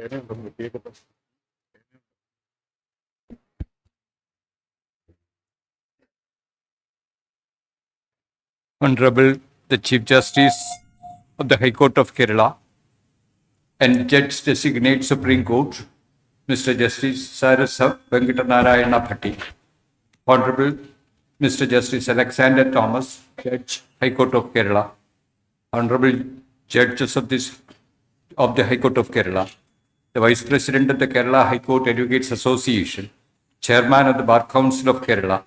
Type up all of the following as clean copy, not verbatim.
Honourable the Chief Justice of the High Court of Kerala and Judge Designate Supreme Court, Mr. Justice Sarasa Venkatanarayana Bhatti. Honourable Mr. Justice Alexander Thomas, Judge, High Court of Kerala. Honourable Judges of the High Court of Kerala, the Vice President of the Kerala High Court Advocates Association, Chairman of the Bar Council of Kerala,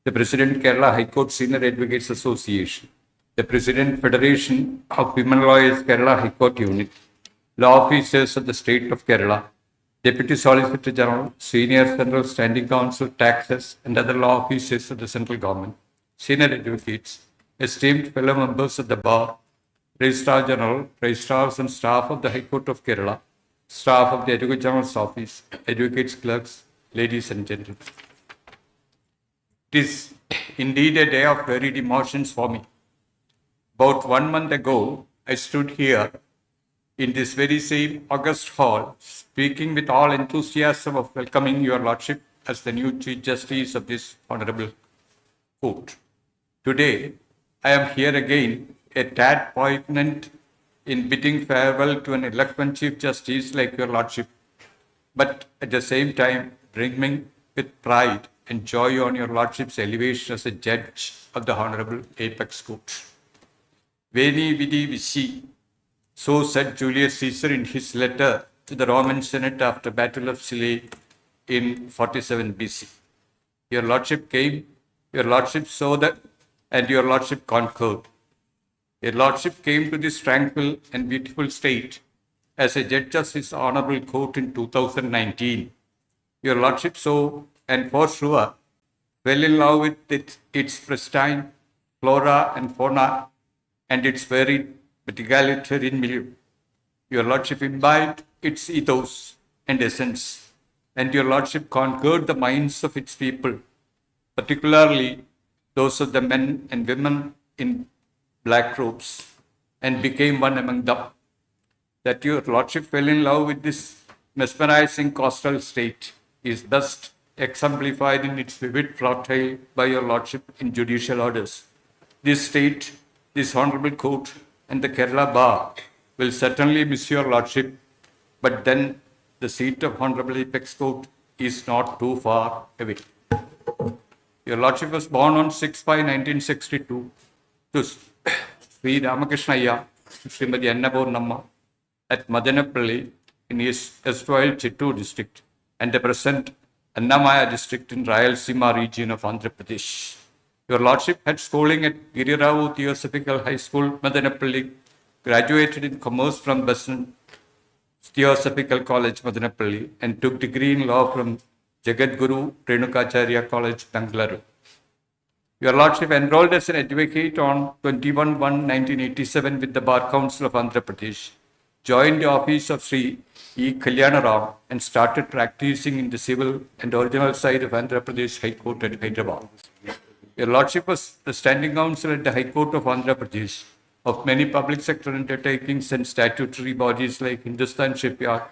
the President Kerala High Court Senior Advocates Association, the President Federation of Women Lawyers Kerala High Court Unit, law officers of the State of Kerala, Deputy Solicitor General, Senior Central Standing Council, Taxes, and other law officers of the central government, senior advocates, esteemed fellow members of the Bar, Registrar General, Registrars and staff of the High Court of Kerala, staff of the Advocate General's Office, advocates, clerks, ladies and gentlemen. It is indeed a day of varied emotions for me. About 1 month ago, I stood here in this very same august hall, speaking with all enthusiasm of welcoming your Lordship as the new Chief Justice of this Honourable Court. Today, I am here again, a tad poignant in bidding farewell to an eloquent Chief Justice like your Lordship, but at the same time, brimming with pride and joy on your Lordship's elevation as a Judge of the Honourable Apex Court. Veni vidi vici, so said Julius Caesar in his letter to the Roman Senate after Battle of Scilla in 47 BC. Your Lordship came, your Lordship saw that, and your Lordship conquered. Your Lordship came to this tranquil and beautiful state as a Judge of this Honourable Court in 2019. Your Lordship saw, and for sure, fell in love with its pristine flora and fauna and its varied but egalitarian milieu. Your Lordship imbibed its ethos and essence, and your Lordship conquered the minds of its people, particularly those of the men and women in black robes, and became one among them. That your Lordship fell in love with this mesmerizing coastal state is best exemplified in its vivid portrayal by your Lordship in judicial orders. This state, this Honourable Court, and the Kerala Bar will certainly miss your Lordship, but then the seat of Honourable Apex Court is not too far away. Your Lordship was born on 6/5/1962 to Sri Ramakrishna Srimati Annapurnamma at Madanapalli in his erstwhile Chittoor district and the present Annamaya district in Rayalaseema region of Andhra Pradesh. Your Lordship had schooling at Girirao Theosophical High School, Madanapalli, graduated in commerce from Besant Theosophical College, Madanapalli, and took degree in law from Jagadguru Renukacharya College, Bangalore. Your Lordship enrolled as an advocate on 21/1/1987 with the Bar Council of Andhra Pradesh, joined the office of Sri E. Kalyanaram, and started practicing in the civil and original side of Andhra Pradesh High Court at Hyderabad. Your Lordship was the standing counsel at the High Court of Andhra Pradesh of many public sector undertakings and statutory bodies like Hindustan Shipyard,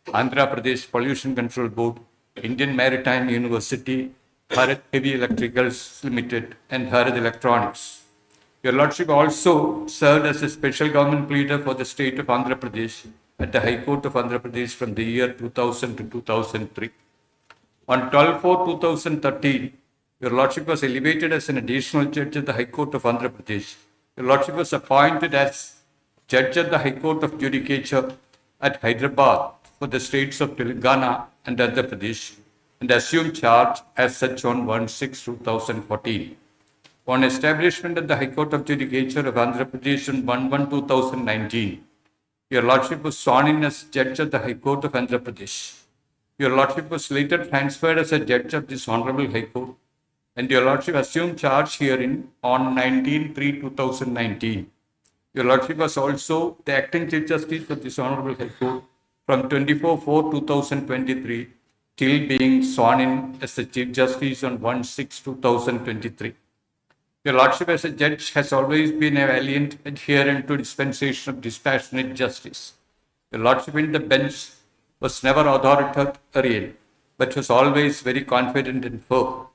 Andhra Pradesh Pollution Control Board, Indian Maritime University, Bharat Heavy Electricals Limited, and Bharat Electronics. Your Lordship also served as a special government pleader for the state of Andhra Pradesh at the High Court of Andhra Pradesh from the year 2000 to 2003. On 12/4/2013, your Lordship was elevated as an additional judge at the High Court of Andhra Pradesh. Your Lordship was appointed as judge at the High Court of Judicature at Hyderabad for the states of Telangana and Andhra Pradesh, and assumed charge as such on 1/6/2014. On establishment at the High Court of Judicature of Andhra Pradesh on 1/1/2019, your Lordship was sworn in as judge of the High Court of Andhra Pradesh. Your Lordship was later transferred as a judge of this Honourable High Court, and your Lordship assumed charge herein on 19/3/2019. Your Lordship was also the acting Chief Justice of this Honourable High Court from 24/4/2023 till being sworn in as the Chief Justice on 1/6/2023. Your Lordship as a judge has always been a valiant adherent to dispensation of dispassionate justice. Your Lordship in the bench was never authoritarian, but was always very confident and firm.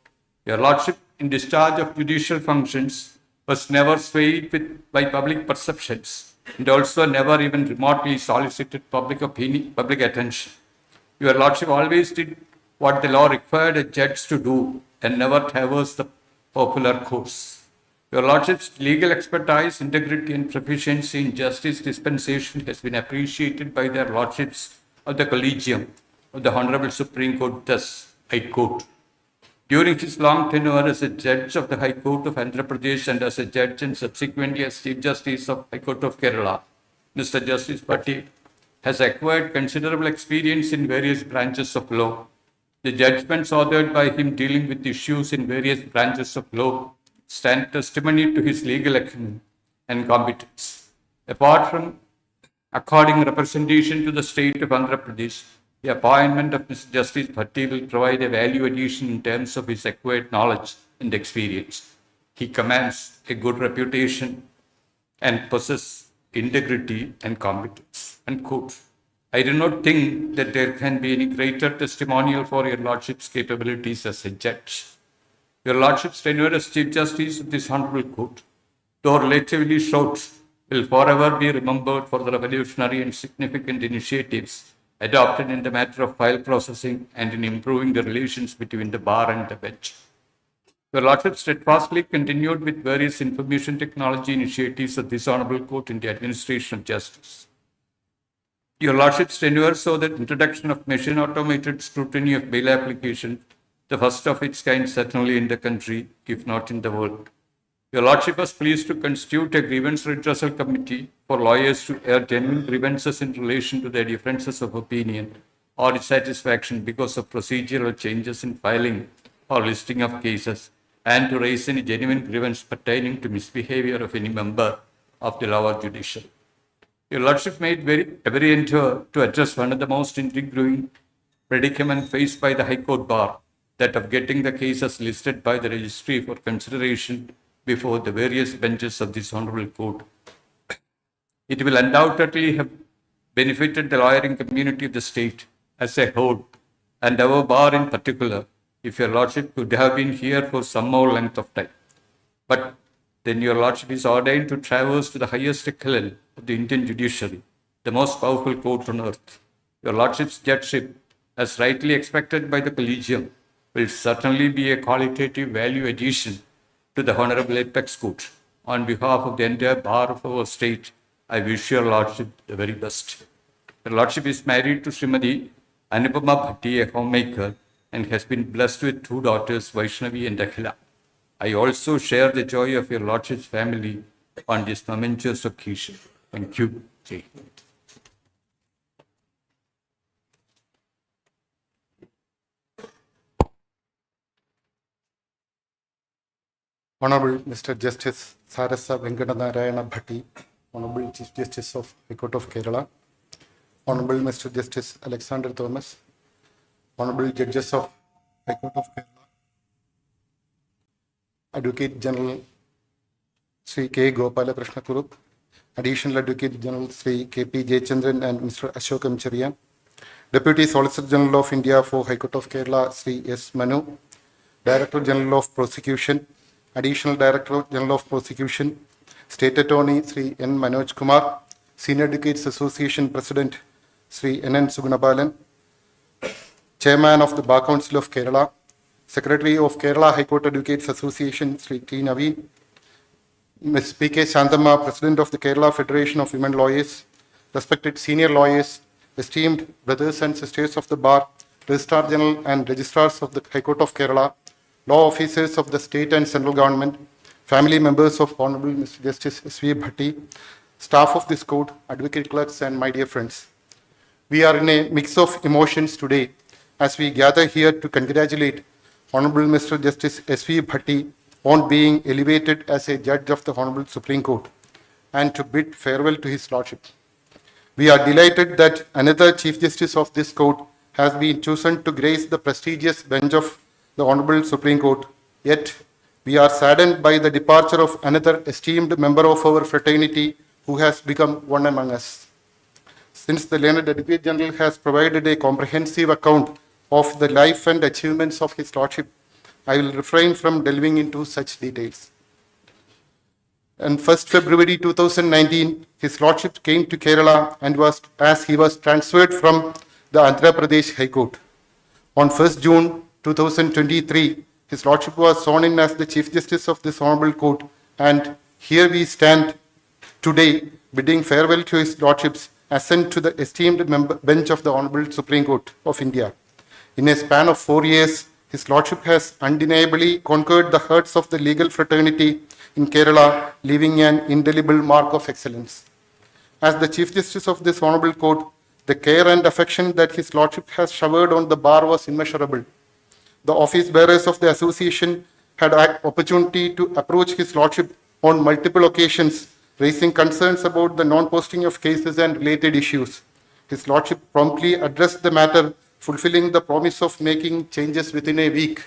Your Lordship, in discharge of judicial functions, was never swayed by public perceptions and also never even remotely solicited public opinion, public attention. Your Lordship always did what the law required a judge to do and never traversed the popular course. Your Lordship's legal expertise, integrity, and proficiency in justice dispensation has been appreciated by their Lordships of the Collegium of the Honourable Supreme Court, thus High Court. During his long tenure as a judge of the High Court of Andhra Pradesh and as a judge and subsequently as Chief Justice of High Court of Kerala, Mr. Justice Bhatti has acquired considerable experience in various branches of law. The judgments authored by him dealing with issues in various branches of law stand testimony to his legal acumen and competence. Apart from according representation to the state of Andhra Pradesh, the appointment of Mr. Justice Bhatti will provide a value addition in terms of his acquired knowledge and experience. He commands a good reputation and possesses integrity and competence. Unquote. I do not think that there can be any greater testimonial for your Lordship's capabilities as a judge. Your Lordship's tenure as Chief Justice of this Honourable Court, though relatively short, will forever be remembered for the revolutionary and significant initiatives adopted in the matter of file processing and in improving the relations between the bar and the bench. Your Lordship steadfastly continued with various information technology initiatives of this Honourable Court in the administration of justice. Your Lordship's tenure saw the introduction of machine automated scrutiny of bail applications, the first of its kind certainly in the country, if not in the world. Your Lordship was pleased to constitute a grievance redressal committee for lawyers to air genuine grievances in relation to their differences of opinion or dissatisfaction because of procedural changes in filing or listing of cases, and to raise any genuine grievance pertaining to misbehavior of any member of the lower judiciary. Your Lordship made every endeavor to address one of the most intriguing predicament faced by the High Court bar, that of getting the cases listed by the registry for consideration before the various benches of this Honourable Court. It will undoubtedly have benefited the lawyering community of the state as a whole, and our bar in particular, if your Lordship could have been here for some more length of time. But then your Lordship is ordained to traverse to the highest echelon of the Indian judiciary, the most powerful court on earth. Your Lordship's judgeship, as rightly expected by the Collegium, will certainly be a qualitative value addition to the Honourable Apex Court. On behalf of the entire bar of our state, I wish your Lordship the very best. Your Lordship is married to Srimati Anupama Bhatti, a homemaker, and has been blessed with 2 daughters, Vaishnavi and Akhila. I also share the joy of your Lordship's family on this momentous occasion. Thank you. Jai Hind. Honourable Mr. Justice Sarasa Venkatanarayana Bhatti, Honourable Chief Justice of High Court of Kerala, Honourable Mr. Justice Alexander Thomas, Honourable Judges of High Court of Kerala, Advocate General Sri K. Gopala Krishna Kurup, Additional Advocate General Sri K. P. Jayachandran and Mr. Ashok Amcharian, Deputy Solicitor General of India for High Court of Kerala Sri S. Manu, Director General of Prosecution, Additional Director General of Prosecution, State Attorney Sri N. Manoj Kumar, Senior Advocates Association President Sri N. N. Sugunabalan, Chairman of the Bar Council of Kerala, Secretary of Kerala High Court Advocates Association Sri T. Naveen, Ms. P. K. Shantama, President of the Kerala Federation of Women Lawyers, respected senior lawyers, esteemed brothers and sisters of the Bar, Registrar General and Registrars of the High Court of Kerala, law officers of the state and central government, family members of Honourable Mr. Justice S.V. Bhatti, staff of this court, advocate clerks, and my dear friends. We are in a mix of emotions today as we gather here to congratulate Honourable Mr. Justice S.V. Bhatti on being elevated as a judge of the Honourable Supreme Court and to bid farewell to his Lordship. We are delighted that another Chief Justice of this court has been chosen to grace the prestigious bench of the Honourable Supreme Court, yet we are saddened by the departure of another esteemed member of our fraternity who has become one among us. Since the learned Advocate General has provided a comprehensive account of the life and achievements of His Lordship, I will refrain from delving into such details. On 1st February 2019, His Lordship came to Kerala and he was transferred from the Andhra Pradesh High Court. On 1st June 2023, His Lordship was sworn in as the Chief Justice of this Honourable Court, and here we stand today bidding farewell to His Lordship's ascent to the esteemed bench of the Honourable Supreme Court of India. In a span of 4 years, His Lordship has undeniably conquered the hearts of the legal fraternity in Kerala, leaving an indelible mark of excellence. As the Chief Justice of this Honourable Court, the care and affection that His Lordship has showered on the bar was immeasurable. The office bearers of the association had opportunity to approach His Lordship on multiple occasions, raising concerns about the non-posting of cases and related issues. His Lordship promptly addressed the matter, fulfilling the promise of making changes within a week.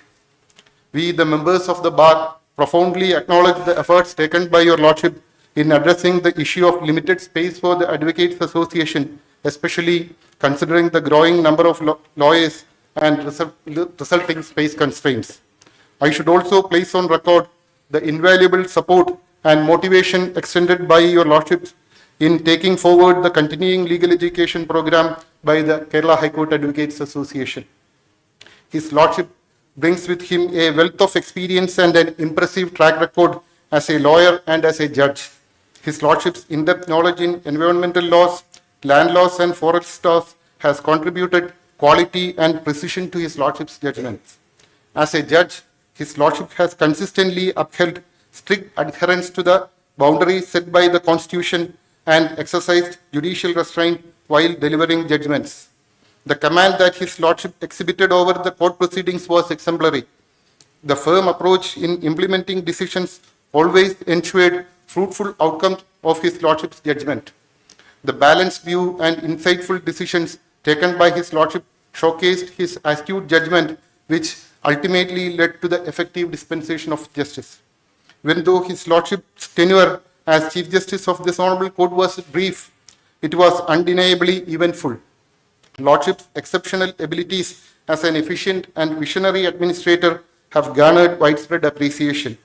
We, the members of the bar, profoundly acknowledge the efforts taken by Your Lordship in addressing the issue of limited space for the Advocates Association, especially considering the growing number of lawyers and resulting space constraints. I should also place on record the invaluable support and motivation extended by Your Lordship in taking forward the continuing legal education program by the Kerala High Court Advocates Association. His Lordship brings with him a wealth of experience and an impressive track record as a lawyer and as a judge. His Lordship's in-depth knowledge in environmental laws, land laws and forest laws has contributed quality and precision to His Lordship's judgments. As a judge, His Lordship has consistently upheld strict adherence to the boundaries set by the Constitution and exercised judicial restraint while delivering judgments. The command that His Lordship exhibited over the court proceedings was exemplary. The firm approach in implementing decisions always ensured fruitful outcomes of His Lordship's judgment. The balanced view and insightful decisions taken by His Lordship showcased his astute judgment, which ultimately led to the effective dispensation of justice. Even though His Lordship's tenure as Chief Justice of this Honourable Court was brief, it was undeniably eventful. Lordship's exceptional abilities as an efficient and visionary administrator have garnered widespread appreciation.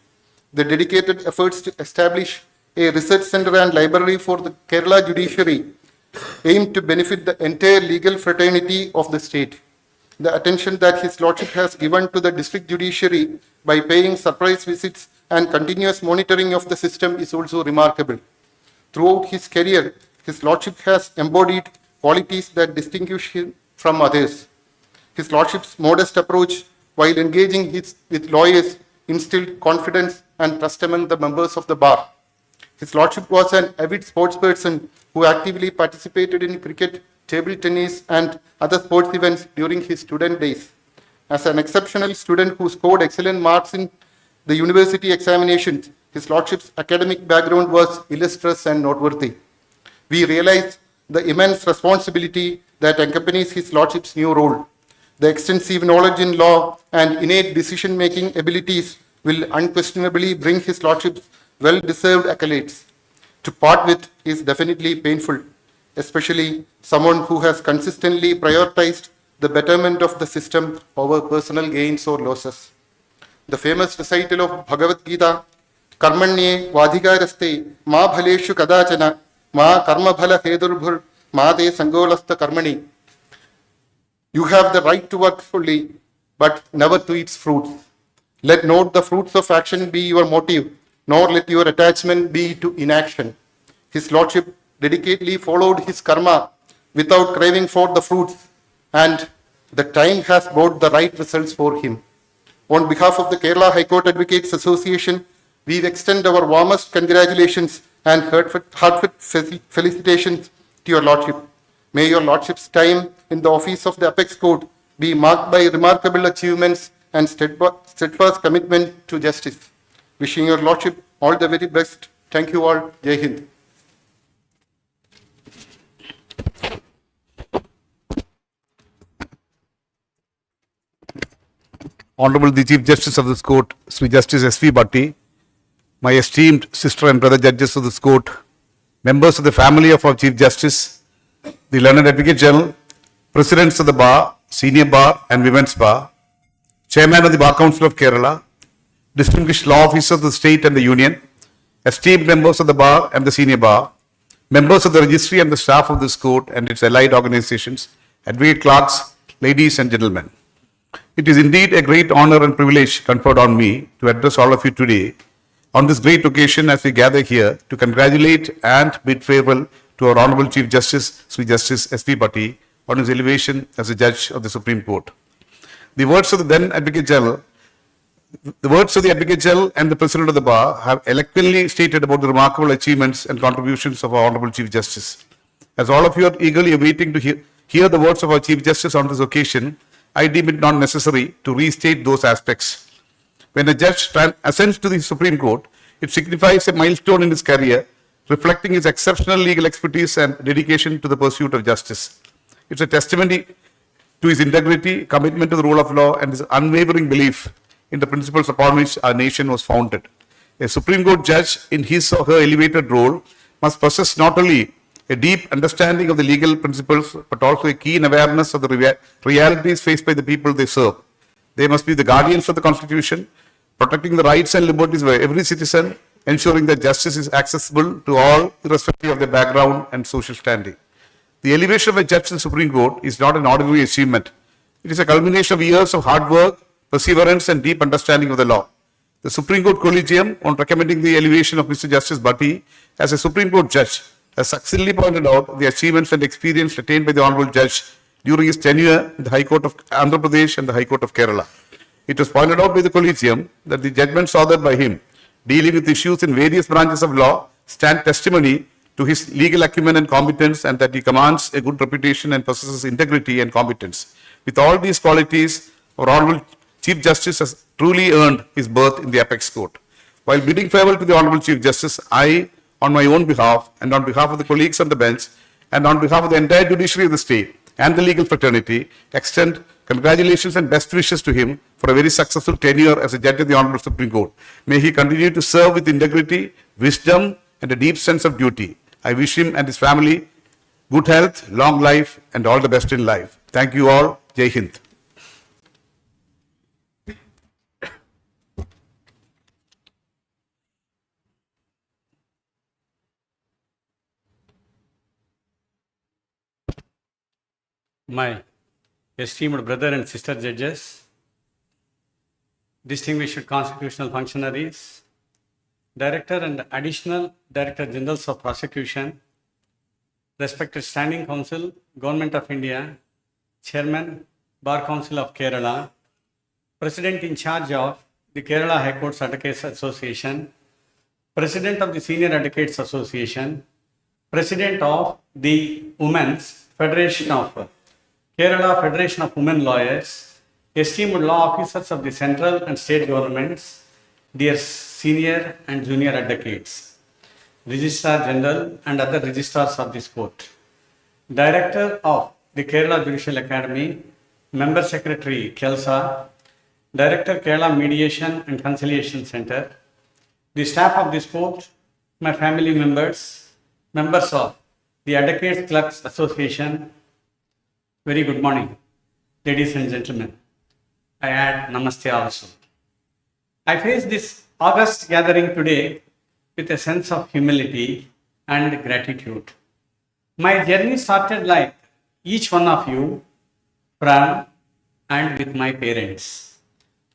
The dedicated efforts to establish a research center and library for the Kerala judiciary aim to benefit the entire legal fraternity of the state. The attention that His Lordship has given to the district judiciary by paying surprise visits and continuous monitoring of the system is also remarkable. Throughout his career, His Lordship has embodied qualities that distinguish him from others. His Lordship's modest approach while engaging with lawyers instilled confidence and trust among the members of the bar. His Lordship was an avid sportsperson who actively participated in cricket, table tennis, and other sports events during his student days. As an exceptional student who scored excellent marks in the university examinations, His Lordship's academic background was illustrious and noteworthy. We realized the immense responsibility that accompanies His Lordship's new role. The extensive knowledge in law and innate decision-making abilities will unquestionably bring His Lordship's well-deserved accolades. To part with is definitely painful, especially someone who has consistently prioritized the betterment of the system over personal gains or losses. The famous recital of Bhagavad Gita, Karmanye Vadhikaraste Ma Bhaleshu Kadachana Ma Karma Bhala Hedurbhur Ma De Sangolasta Karmani. You have the right to work fully, but never to its fruits. Let not the fruits of action be your motive, nor let your attachment be to inaction. His Lordship dedicatedly followed his karma without craving for the fruits, and the time has brought the right results for him. On behalf of the Kerala High Court Advocates Association, we extend our warmest congratulations and heartfelt felicitations to Your Lordship. May Your Lordship's time in the office of the Apex Court be marked by remarkable achievements and steadfast commitment to justice. Wishing Your Lordship all the very best. Thank you all. Jai Hind. Honourable the Chief Justice of this court, Sri Justice S.V. Bhatti, my esteemed sister and brother judges of this court, members of the family of our Chief Justice, the Learned Advocate General, Presidents of the Bar, Senior Bar and Women's Bar, Chairman of the Bar Council of Kerala, distinguished law officers of the state and the union, esteemed members of the Bar and the Senior Bar, members of the registry and the staff of this court and its allied organizations, advocate clerks, ladies and gentlemen. It is indeed a great honor and privilege conferred on me to address all of you today on this great occasion as we gather here to congratulate and bid farewell to our Honourable Chief Justice, Sri Justice S.V. Bhatti, on his elevation as a judge of the Supreme Court. The words of the then Advocate General and the President of the Bar have eloquently stated about the remarkable achievements and contributions of our Honourable Chief Justice. As all of you are eagerly awaiting to hear the words of our Chief Justice on this occasion, I deem it not necessary to restate those aspects. When a judge ascends to the Supreme Court, it signifies a milestone in his career, reflecting his exceptional legal expertise and dedication to the pursuit of justice. It's a testimony to his integrity, commitment to the rule of law, and his unwavering belief in the principles upon which our nation was founded. A Supreme Court judge in his or her elevated role must possess not only a deep understanding of the legal principles, but also a keen awareness of the realities faced by the people they serve. They must be the guardians of the Constitution, protecting the rights and liberties of every citizen, ensuring that justice is accessible to all, irrespective of their background and social standing. The elevation of a judge to the Supreme Court is not an ordinary achievement. It is a culmination of years of hard work, perseverance, and deep understanding of the law. The Supreme Court Collegium, on recommending the elevation of Mr. Justice Bhatti as a Supreme Court judge, has succinctly pointed out the achievements and experience attained by the Honourable Judge during his tenure in the High Court of Andhra Pradesh and the High Court of Kerala. It was pointed out by the Collegium that the judgments authored by him, dealing with issues in various branches of law, stand testimony to his legal acumen and competence, and that he commands a good reputation and possesses integrity and competence. With all these qualities, our Honourable Chief Justice has truly earned his berth in the apex court. While bidding farewell to the Honourable Chief Justice, I, on my own behalf and on behalf of the colleagues on the bench and on behalf of the entire judiciary of the state and the legal fraternity, extend congratulations and best wishes to him for a very successful tenure as a judge of the Honourable Supreme Court. May he continue to serve with integrity, wisdom, and a deep sense of duty. I wish him and his family good health, long life, and all the best in life. Thank you all. Jai Hind. My esteemed brother and sister judges, distinguished constitutional functionaries, Director and Additional Director Generals of Prosecution, respected Standing Council, Government of India, Chairman, Bar Council of Kerala, President in charge of the Kerala High Courts Advocates Association, President of the Senior Advocates Association, President of the Women's Federation of Kerala Federation of Women Lawyers, esteemed law officers of the central and state governments, dear senior and junior advocates, Registrar General and other registrars of this court, Director of the Kerala Judicial Academy, Member Secretary Kelsa, Director Kerala Mediation and Conciliation Center, the staff of this court, my family members, members of the Advocates Clerks Association, very good morning, ladies and gentlemen. I add Namaste also. I face this august gathering today with a sense of humility and gratitude. My journey started like each one of you from and with my parents.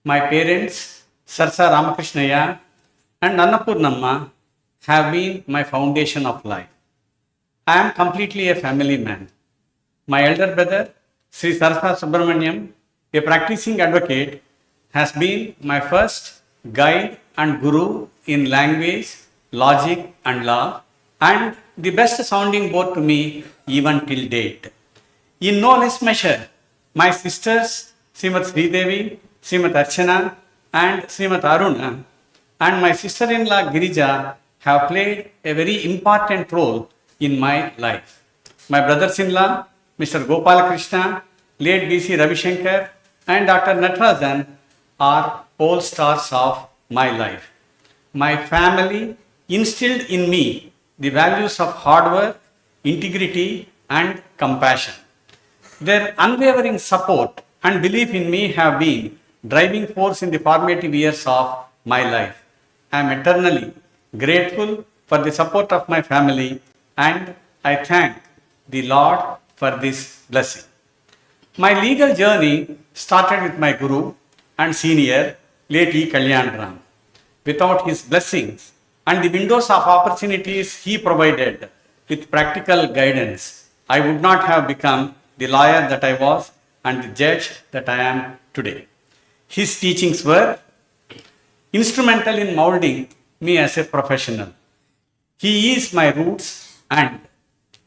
My parents, Sarsa Ramakrishnaya and Annapurnamma, have been my foundation of life. I am completely a family man. My elder brother, Sri Sarsa Subramaniam, a practicing advocate, has been my first guide and guru in language, logic and law, and the best sounding board to me even till date. In no less measure, my sisters, Srimat Sridevi, Srimat Archana and Srimat Aruna, and my sister-in-law Girija have played a very important role in my life. My brothers-in-law, Mr. Gopalakrishna, late B.C. Ravishankar, and Dr. Natarajan are pole stars of my life. My family instilled in me the values of hard work, integrity, and compassion. Their unwavering support and belief in me have been driving force in the formative years of my life. I am eternally grateful for the support of my family, and I thank the Lord for this blessing. My legal journey started with my guru and senior, late E. Kalyanram. Without his blessings and the windows of opportunities he provided with practical guidance, I would not have become the lawyer that I was and the judge that I am today. His teachings were instrumental in molding me as a professional. He is my roots and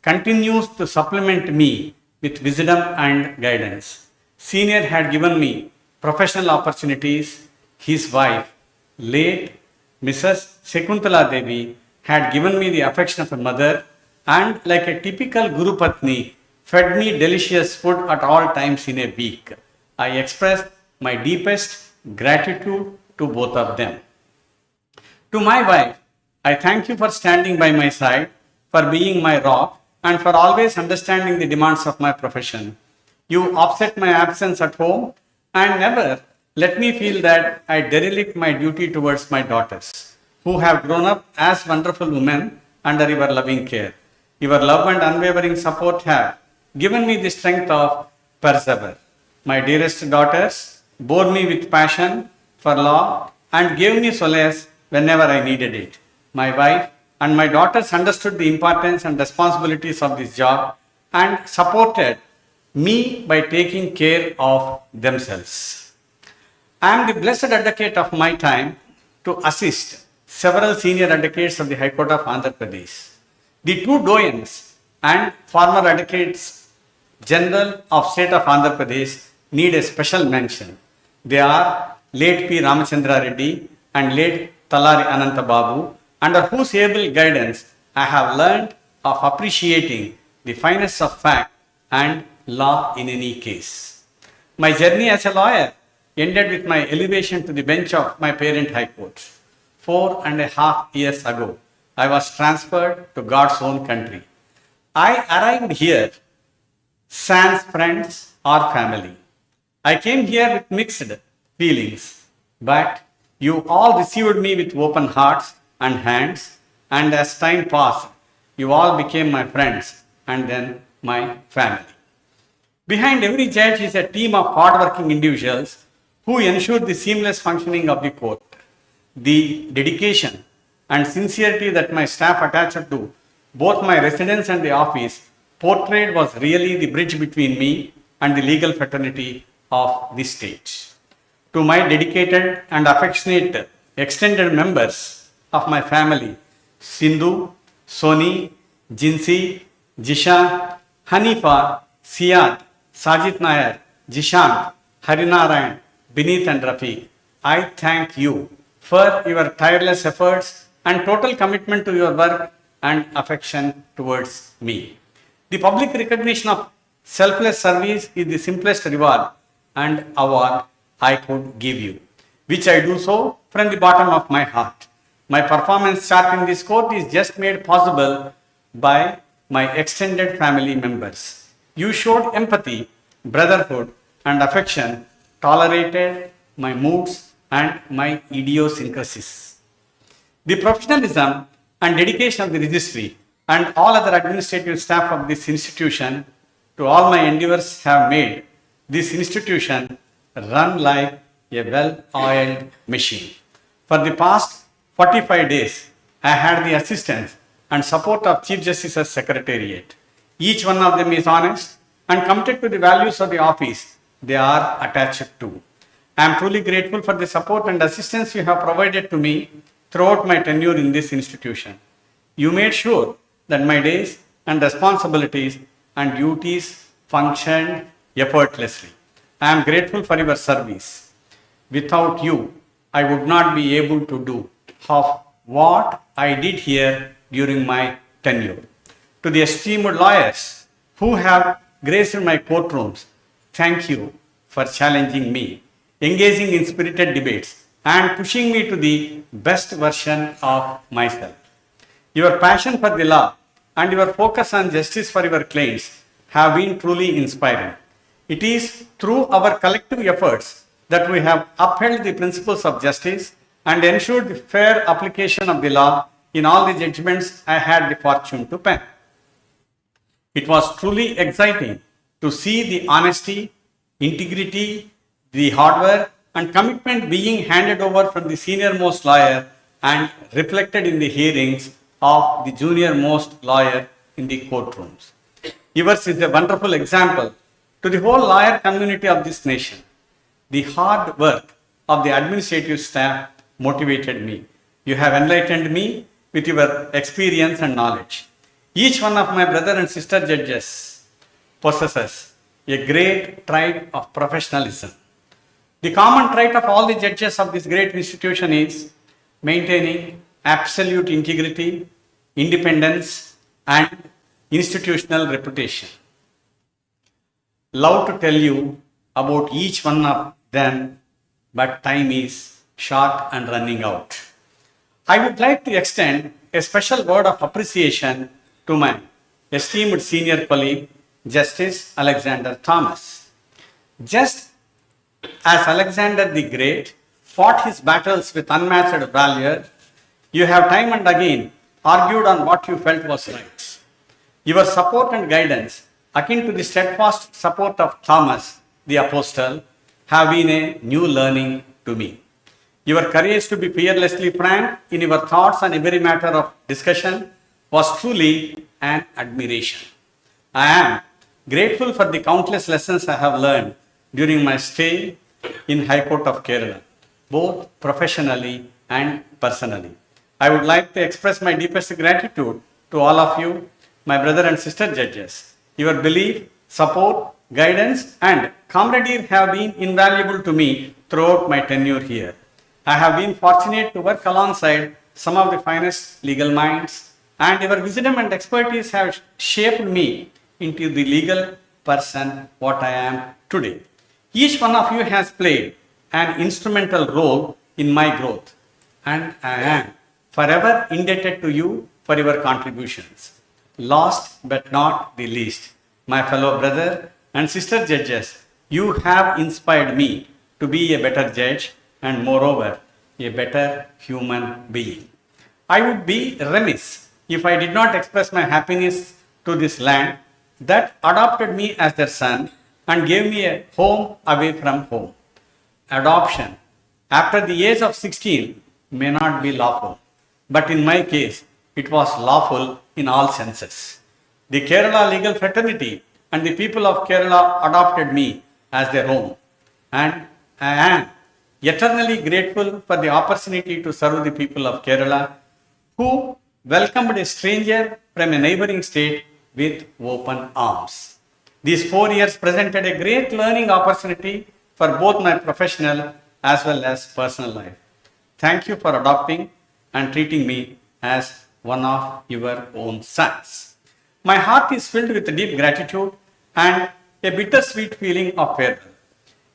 continues to supplement me with wisdom and guidance. Senior had given me professional opportunities. His wife, late Mrs. Sekuntala Devi, had given me the affection of a mother and, like a typical Guru Patni, fed me delicious food at all times in a week. I expressed my deepest gratitude to both of them. To my wife, I thank you for standing by my side, for being my rock, and for always understanding the demands of my profession. You offset my absence at home and never let me feel that I derelict my duty towards my daughters, who have grown up as wonderful women under your loving care. Your love and unwavering support have given me the strength of persevere. My dearest daughters bore me with passion for law and gave me solace whenever I needed it. My wife and my daughters understood the importance and responsibilities of this job and supported me by taking care of themselves. I am the blessed advocate of my time to assist several senior advocates of the High Court of Andhra Pradesh. The two doyens and former advocates general of State of Andhra Pradesh need a special mention. They are late P. Ramachandra Reddy and late Talari Ananta Babu, under whose able guidance I have learned of appreciating the fineness of fact and law in any case. My journey as a lawyer ended with my elevation to the bench of my parent High Court. 4.5 years ago, I was transferred to God's own country. I arrived here sans friends or family. I came here with mixed feelings, but you all received me with open hearts and hands, and as time passed, you all became my friends and then my family. Behind every judge is a team of hardworking individuals who ensure the seamless functioning of the court. The dedication and sincerity that my staff attached to both my residence and the office portrayed was really the bridge between me and the legal fraternity of the state. To my dedicated and affectionate extended members of my family, Sindhu, Soni, Jinsi, Jishan, Hanifa, Siyad, Sajid Nair, Jishant, Harinarayan, Bineet and Rafiq, I thank you for your tireless efforts and total commitment to your work and affection towards me. The public recognition of selfless service is the simplest reward and award I could give you, which I do so from the bottom of my heart. My performance chart in this court is just made possible by my extended family members. You showed empathy, brotherhood, and affection, tolerated my moods and my idiosyncrasies. The professionalism and dedication of the registry and all other administrative staff of this institution to all my endeavors have made this institution run like a well-oiled machine. For the past 45 days, I had the assistance and support of Chief Justice's Secretariat. Each one of them is honest and committed to the values of the office they are attached to. I am truly grateful for the support and assistance you have provided to me throughout my tenure in this institution. You made sure that my days and responsibilities and duties functioned effortlessly. I am grateful for your service. Without you, I would not be able to do half what I did here during my tenure. To the esteemed lawyers who have graced my courtrooms, thank you for challenging me, engaging in spirited debates, and pushing me to the best version of myself. Your passion for the law and your focus on justice for your clients have been truly inspiring. It is through our collective efforts that we have upheld the principles of justice and ensured the fair application of the law in all the judgments I had the fortune to pen. It was truly exciting to see the honesty, integrity, the hard work, and commitment being handed over from the senior most lawyer and reflected in the hearings of the junior most lawyer in the courtrooms. Yours is a wonderful example to the whole lawyer community of this nation. The hard work of the administrative staff motivated me. You have enlightened me with your experience and knowledge. Each one of my brother and sister judges possesses a great trait of professionalism. The common trait of all the judges of this great institution is maintaining absolute integrity, independence, and institutional reputation. Love to tell you about each one of them, but time is short and running out. I would like to extend a special word of appreciation to my esteemed senior colleague, Justice Alexander Thomas. Just as Alexander the Great fought his battles with unmatched valor, you have time and again argued on what you felt was right. Your support and guidance, akin to the steadfast support of Thomas the Apostle, have been a new learning to me. Your courage to be fearlessly frank in your thoughts on every matter of discussion was truly an admiration. I am grateful for the countless lessons I have learned during my stay in High Court of Kerala, both professionally and personally. I would like to express my deepest gratitude to all of you, my brother and sister judges. Your belief, support, guidance, and camaraderie have been invaluable to me throughout my tenure here. I have been fortunate to work alongside some of the finest legal minds, and your wisdom and expertise have shaped me into the legal person what I am today. Each one of you has played an instrumental role in my growth, and I am forever indebted to you for your contributions. Last but not the least, my fellow brother and sister judges, you have inspired me to be a better judge and moreover a better human being. I would be remiss if I did not express my happiness to this land that adopted me as their son and gave me a home away from home. Adoption after the age of 16 may not be lawful, but in my case, it was lawful in all senses. The Kerala legal fraternity and the people of Kerala adopted me as their own, and I am eternally grateful for the opportunity to serve the people of Kerala who welcomed a stranger from a neighboring state with open arms. These 4 years presented a great learning opportunity for both my professional as well as personal life. Thank you for adopting and treating me as one of your own sons. My heart is filled with deep gratitude and a bittersweet feeling of farewell.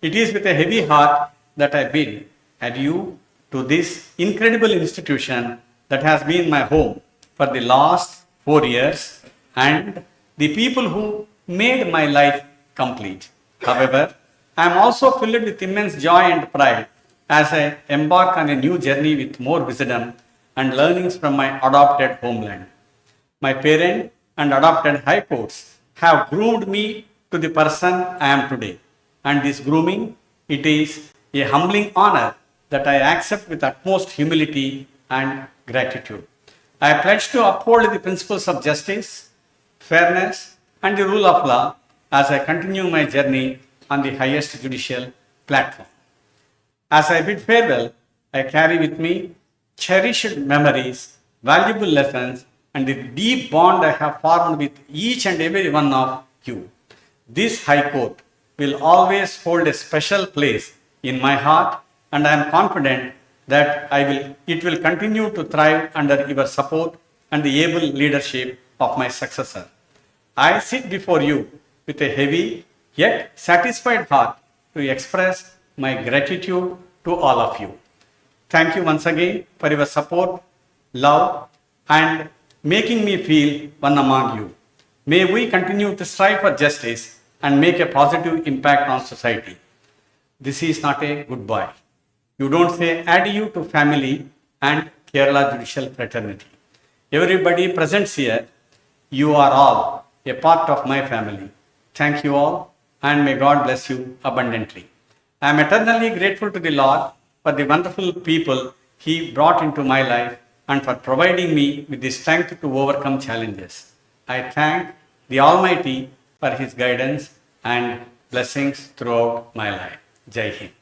It is with a heavy heart that I bid adieu to this incredible institution that has been my home for the last 4 years and the people who made my life complete. However, I am also filled with immense joy and pride as I embark on a new journey with more wisdom and learnings from my adopted homeland. My parent and adopted high courts have groomed me to the person I am today, and this grooming, it is a humbling honor that I accept with utmost humility and gratitude. I pledge to uphold the principles of justice, fairness, and the rule of law as I continue my journey on the highest judicial platform. As I bid farewell, I carry with me cherished memories, valuable lessons, and the deep bond I have formed with each and every one of you. This High Court will always hold a special place in my heart, and I am confident that it will continue to thrive under your support and the able leadership of my successor. I sit before you with a heavy yet satisfied heart to express my gratitude to all of you. Thank you once again for your support, love, and making me feel one among you. May we continue to strive for justice and make a positive impact on society. This is not a goodbye. You don't say adieu to family and Kerala Judicial Fraternity. Everybody present here, you are all a part of my family. Thank you all, and may God bless you abundantly. I am eternally grateful to the Lord for the wonderful people He brought into my life and for providing me with the strength to overcome challenges. I thank the Almighty for His guidance and blessings throughout my life. Jai Hind.